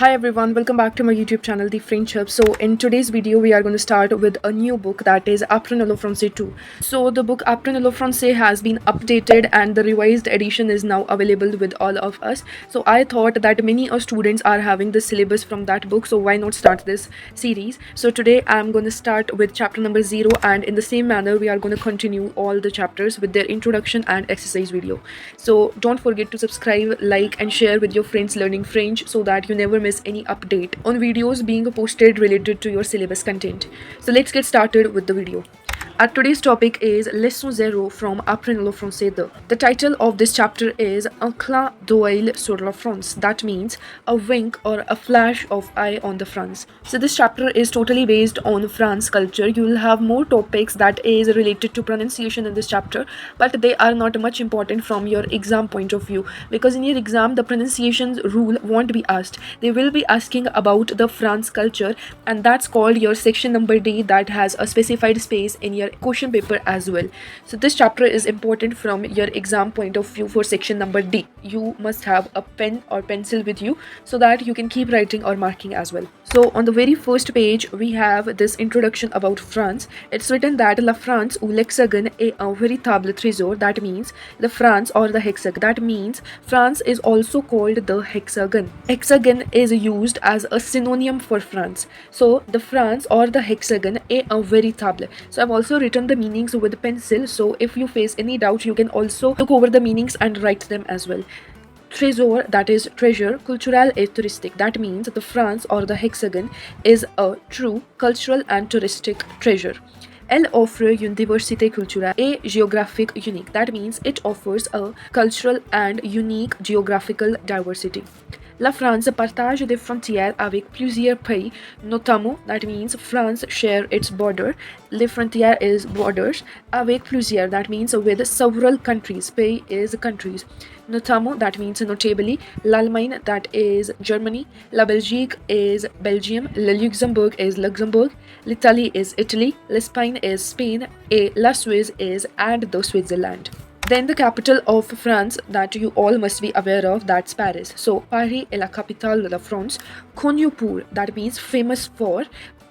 Hi everyone, welcome back to my YouTube channel, The French Hub. So in today's video, we are going to start with a new book that is Apprendre le Français 2. So the book Apprendre le Français has been updated and the revised edition is now available with all of us. So I thought that many students are having the syllabus from that book, so why not start this series? So today I'm going to start with chapter number 0, and in the same manner we are going to continue all the chapters with their introduction and exercise video. So don't forget to subscribe, like and share with your friends learning French so that you never miss any update on videos being posted related to your syllabus content. So let's get started with the video. Our today's topic is Leçon Zero from Apprendre le Français 2. The title of this chapter is Un clin d'œil sur la France. That means a wink or a flash of eye on the France. So this chapter is totally based on France culture. You will have more topics that is related to pronunciation in this chapter, but they are not much important from your exam point of view, because in your exam the pronunciation rule won't be asked. They will be asking about the France culture, and that's called your section number D, that has a specified space in your question paper as well. So this chapter is important from your exam point of view for section number D. You must have a pen or pencil with you so that you can keep writing or marking as well. So on the very first page we have this introduction about France. It's written that La France ou l'Hexagone est un véritable trésor. That means the France or the hexagon. That means France is also called the hexagon. Hexagon is used as a synonym for France. So the France or the hexagon est un véritable. So I've also written the meanings with pencil, so if you face any doubt you can also look over the meanings and write them as well. Trésor, that is treasure. Culturel et touristique, that means the France or the hexagon is a true cultural and touristic treasure. Elle offre une diversité culturelle et géographique unique. That means it offers a cultural and unique geographical diversity. La France partage des frontières avec plusieurs pays, notamment, that means France share its border. Les frontières is borders. Avec plusieurs, that means with several countries. Pays is countries. Notamment, that means notably. L'Allemagne, that is Germany. La Belgique is Belgium. Le Luxembourg is Luxembourg. L'Italie is Italy. L'Espagne is Spain. Et la Suisse is and the Switzerland. Then the capital of France that you all must be aware of, that's Paris. So Paris est la capitale de la France. Connu pour, that means famous for.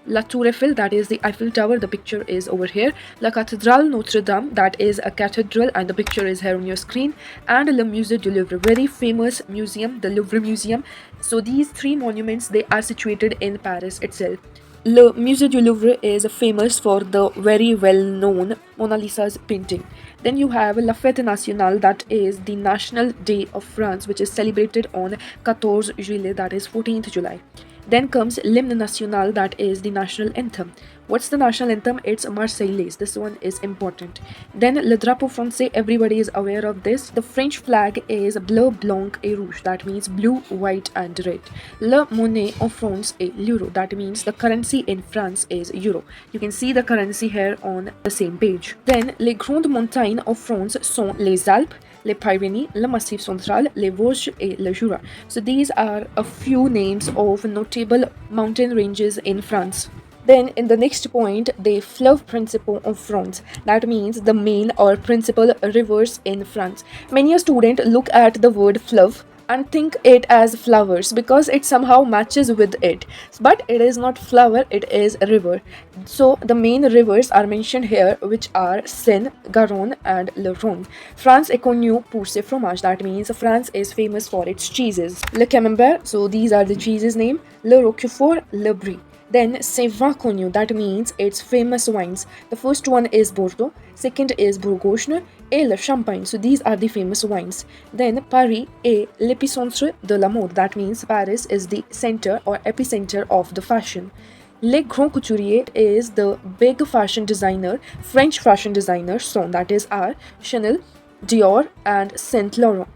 La Tour Eiffel, that is the Eiffel Tower, the picture is over here. La Cathédrale Notre Dame, that is a cathedral and the picture is here on your screen. And Le Musée du Louvre, very famous museum, the Louvre Museum. So these three monuments, they are situated in Paris itself. Le Musée du Louvre is famous for the very well-known Mona Lisa's painting. Then you have La Fête Nationale, that is the National Day of France, which is celebrated on 14 Juillet, that is 14th July. Then comes L'Hymne National, that is the national anthem. What's the national anthem? It's Marseillaise. This one is important. Then Le Drapeau Français, everybody is aware of this. The French flag is bleu, blanc et rouge. That means blue, white and red. La monnaie en France est l'euro. That means the currency in France is euro. You can see the currency here on the same page. Then les grandes montagnes en France sont les Alpes, les Pyrénées, le Massif Central, les Vosges et le Jura. So these are a few names of notable mountain ranges in France. Then in the next point, the fleuve principal of France. That means the main or principal rivers in France. Many a student look at the word fleuve and think it as flowers because it somehow matches with it, but it is not flower, it is a river. So the main rivers are mentioned here, which are Seine, Garonne and Le Rhône. France est connue pour ses fromages. That means France is famous for its cheeses. Le Camembert, so these are the cheeses name. Le Roquefort, Le Brie. Then c'est vin connu, that means it's famous wines. The first one is Bordeaux, second is Bourgogne et le Champagne. So these are the famous wines. Then Paris est l'épicentre de la mode. That means Paris is the center or epicenter of the fashion. Les Grands Couturiers is the big fashion designer, French fashion designers, so that is our Chanel, Dior and Saint Laurent.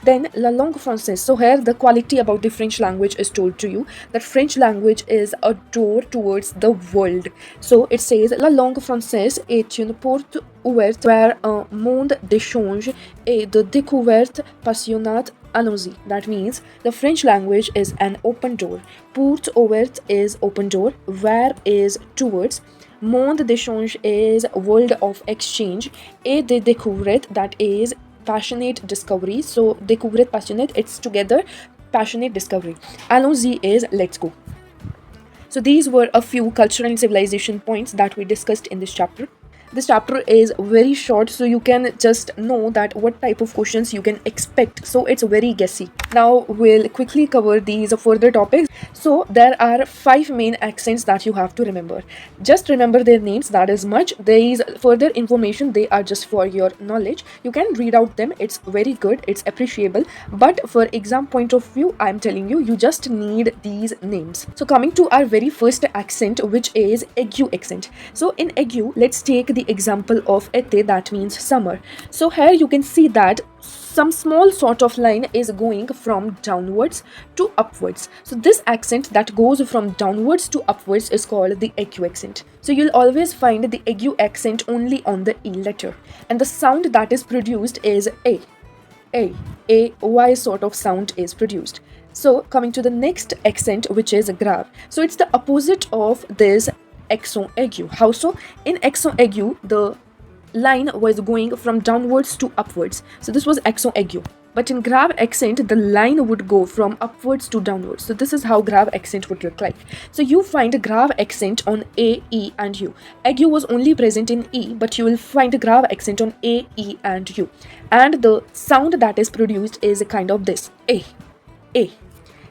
Then La Langue Française. So here the quality about the French language is told to you, that French language is a door towards the world. So it says La Langue Française est une porte ouverte vers un monde d'échange et de découverte passionnante. Allons-y. That means the French language is an open door. Porte ouverte is open door. Vers is towards. Monde d'échange is world of exchange. Et de découverte, that is passionate discovery. So découverte, passionate, it's together. passionate discovery. Allons-y is let's go. So these were a few cultural and civilization points that we discussed in this chapter. This chapter is very short, so you can just know that what type of questions you can expect. So it's very guessy. Now we'll quickly cover these further topics. So there are 5 main accents that you have to remember. Just remember their names, that is much. There is further information, they are just for your knowledge. You can read out them, it's very good, it's appreciable. But for exam point of view, I'm telling you, you just need these names. So coming to our very first accent, which is aigu accent. So in aigu, let's take the example of été, that means summer. So here you can see that some small sort of line is going from downwards to upwards. So this accent that goes from downwards to upwards is called the aigu accent. So you'll always find the aigu accent only on the E letter. And the sound that is produced is A. Y sort of sound is produced. So coming to the next accent, which is grave. So it's the opposite of this accent aigu. How so? In accent aigu, the line was going from downwards to upwards. So this was accent aigu. But in grave accent, the line would go from upwards to downwards. So this is how grave accent would look like. So you find a grave accent on A, E and U. Aigu was only present in E, but you will find a grave accent on A, E and U. And the sound that is produced is a kind of this, A.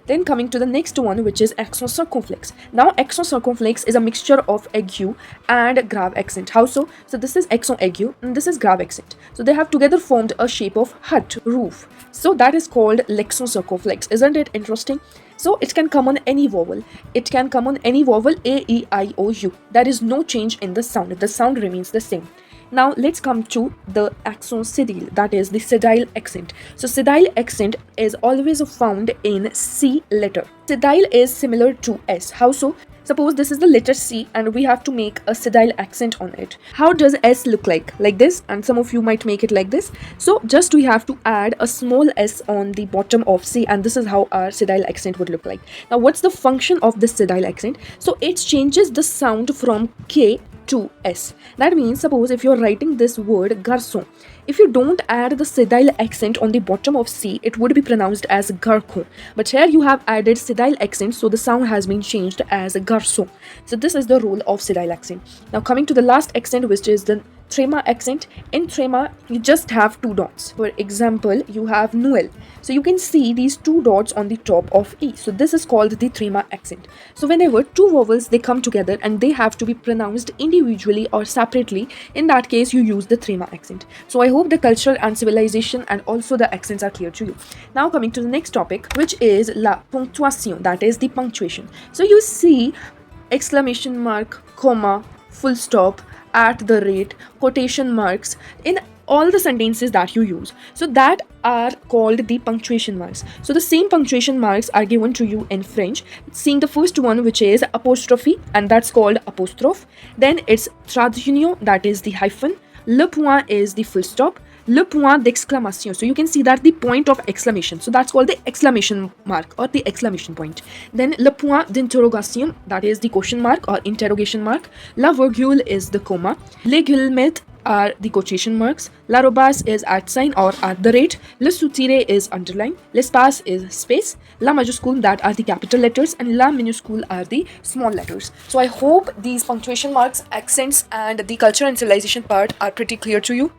Then coming to the next one, which is accent circumflex. Now accent circumflex is a mixture of aigu and grave accent. How so? So this is accent aigu and this is grave accent. So they have together formed a shape of hut, roof. So that is called l'accent circumflex. Isn't it interesting? So it can come on any vowel. It can come on any vowel A, E, I, O, U. There is no change in the sound. The sound remains the same. Now let's come to the accent cédille, that is the cédille accent. So cédille accent is always found in C letter. Cédille is similar to S. How so? Suppose this is the letter C and we have to make a cédille accent on it. How does S look like? Like this, and some of you might make it like this. So just we have to add a small S on the bottom of C, and this is how our cédille accent would look like. Now what's the function of this cédille accent? So it changes the sound from K to S. That means suppose if you're writing this word garçon, if you don't add the cédille accent on the bottom of C, it would be pronounced as garçon. But here you have added cédille accent, so the sound has been changed as garçon. So this is the rule of cédille accent. Now coming to the last accent, which is the tréma accent. In tréma, you just have 2 dots. For example, you have Noël. So you can see these 2 dots on the top of E. So this is called the tréma accent. So whenever 2 vowels, they come together and they have to be pronounced individually or separately, in that case you use the tréma accent. So I hope the culture and civilization and also the accents are clear to you. Now coming to the next topic, which is la ponctuation, that is the punctuation. So you see exclamation mark, comma, full stop, at the rate, quotation marks in all the sentences that you use. So that are called the punctuation marks. So the same punctuation marks are given to you in French. Seeing the first one, which is apostrophe, and that's called apostrophe. Then it's trait d'union, that is the hyphen. Le point is the full stop. Le point d'exclamation. So you can see that the point of exclamation. So that's called the exclamation mark or the exclamation point. Then le point d'interrogation, that is the question mark or interrogation mark. La virgule is the comma. Les guillemets are the quotation marks. L'arrobas is at sign or at the rate. Le sous-tiret is underline. L'espace is space. La majuscule, that are the capital letters, and la minuscule are the small letters. So I hope these punctuation marks, accents and the culture and civilization part are pretty clear to you.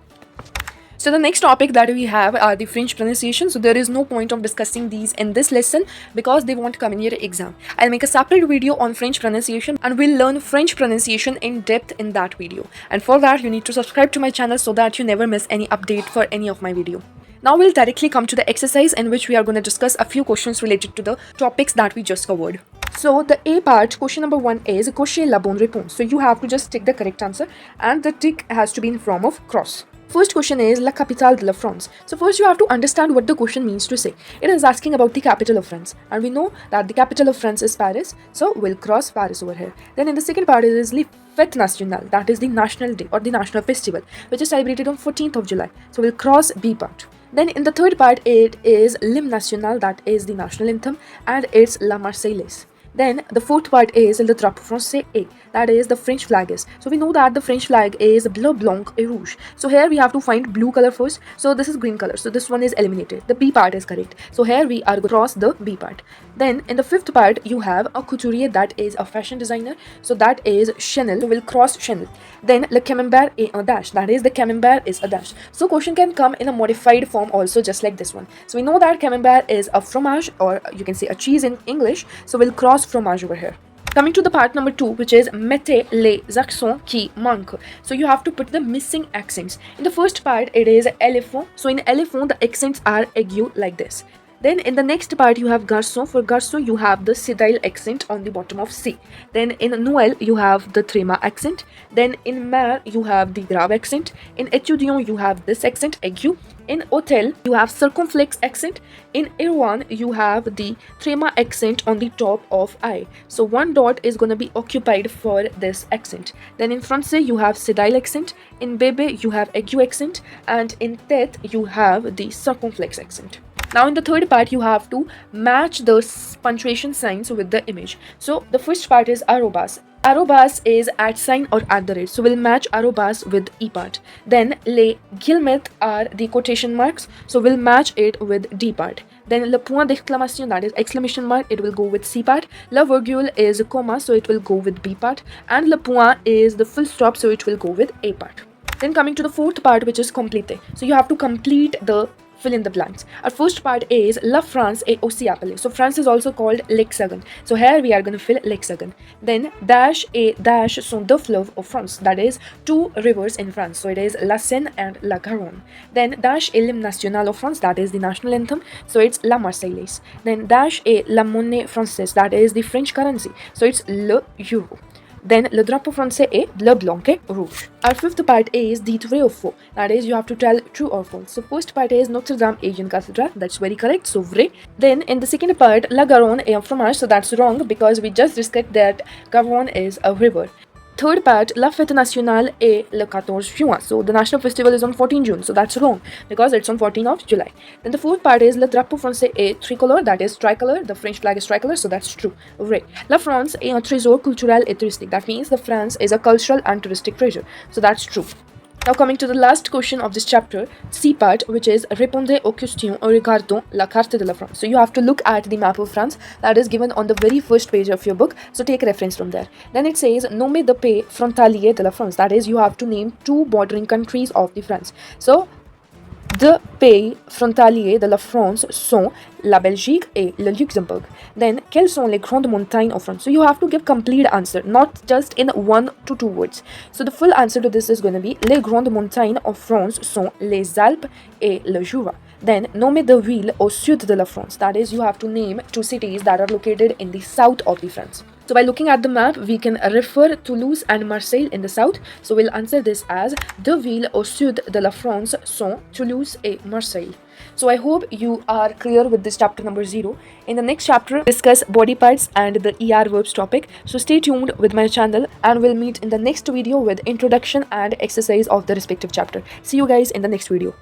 So the next topic that we have are the French pronunciation. So there is no point of discussing these in this lesson because they won't come in your exam. I'll make a separate video on French pronunciation and we'll learn French pronunciation in depth in that video. And for that, you need to subscribe to my channel so that you never miss any update for any of my video. Now we'll directly come to the exercise in which we are going to discuss a few questions related to the topics that we just covered. So the A part, question number 1 is cochez la bonne réponse. So you have to just tick the correct answer and the tick has to be in form of cross. First question is La capitale de la France. So first you have to understand what the question means to say. It is asking about the capital of France. And we know that the capital of France is Paris. So we'll cross Paris over here. Then in the second part is Les Fête Nationale. That is the national day or the national festival, which is celebrated on 14th of July. So we'll cross B part. Then in the third part, it is L'hymne national. That is the national anthem. And it's La Marseillaise. Then the fourth part is Le Drapeau Français A. that is the French flag is. So we know that the French flag is bleu blanc et rouge. So here we have to find blue color first. So this is green color, so this one is eliminated. The B part is correct. So here we are across the B part. Then in the fifth part you have a couturier, that is a fashion designer, so that is Chanel. So we'll cross Chanel. Then le camembert est un dash, that is the camembert is a dash. So question can come in a modified form also, just like this one. So we know that camembert is a fromage, or you can say a cheese in English, so we'll cross fromage over here. Coming to the part number 2, which is mettez les accents qui manquent. So you have to put the missing accents. In the first part it is éléphant. So in éléphant the accents are aigu like this. Then in the next part you have garçon. For garçon you have the cédille accent on the bottom of C. Then in Noël you have the tréma accent. Then in mère you have the grave accent. In étudiant you have this accent aigu. In hôtel you have circumflex accent. In Irwan you have the tréma accent on the top of I. So one dot is gonna be occupied for this accent. Then in français you have cédille accent. In bébé you have aigu accent, and in tête you have the circumflex accent. Now in the third part you have to match the punctuation signs with the image. So the first part is arrobas. Arrobas is at sign or at the rate. So we'll match arrobas with E part. Then les guillemets are the quotation marks. So we'll match it with D part. Then le point d'exclamation, that is exclamation mark, it will go with C part. La virgule is a comma, so it will go with B part. And le point is the full stop, so it will go with A part. Then coming to the fourth part, which is complete. So you have to complete the fill in the blanks. Our first part is La France est aussi appelée. So France is also called l'Hexagone. So here we are going to fill l'Hexagone. Then dash et dash sont deux fleuves of France. That is two rivers in France. So it is La Seine and La Garonne. Then dash est l'hymne national of France. That is the national anthem. So it's La Marseillaise. Then dash est la monnaie française. That is the French currency. So it's le euro. Then le drapeau français est bleu blanc et rouge. Our fifth part is the vrai ou faux. That is you have to tell true or false. So first part is Notre Dame est une cathédrale. That's very correct. So vrai. Then in the second part, La Garonne est un fromage. So that's wrong because we just discussed that Garonne is a river. Third part, La Fête Nationale est le 14 juin. So the national festival is on 14 June. So that's wrong because it's on 14 of July. Then the fourth part is Le drapeau français est tricolore. That is tricolor. The French flag is tricolor. So that's true. Right. La France est un trésor culturel et touristique. That means the France is a cultural and touristic treasure. So that's true. Now coming to the last question of this chapter, C part, which is Répondez aux questions en regardant la carte de la France. So you have to look at the map of France that is given on the very first page of your book. So take reference from there. Then it says Nommez deux pays frontaliers de la France. That is you have to name two bordering countries of the France. So deux pays frontaliers de la France sont la Belgique et le Luxembourg. Then, quelles sont les grandes montagnes of France? So you have to give complete answer, not just in 1 to 2 words. So the full answer to this is going to be les grandes montagnes of France sont les Alpes et le Jura. Then, nommez deux villes au sud de la France. That is, you have to name two cities that are located in the south of the France. So by looking at the map, we can refer Toulouse and Marseille in the south. So we'll answer this as deux villes au sud de la France sont Toulouse et Marseille. So I hope you are clear with this chapter number 0. In the next chapter, discuss body parts and the ER verbs topic. So stay tuned with my channel and we'll meet in the next video with introduction and exercise of the respective chapter. See you guys in the next video.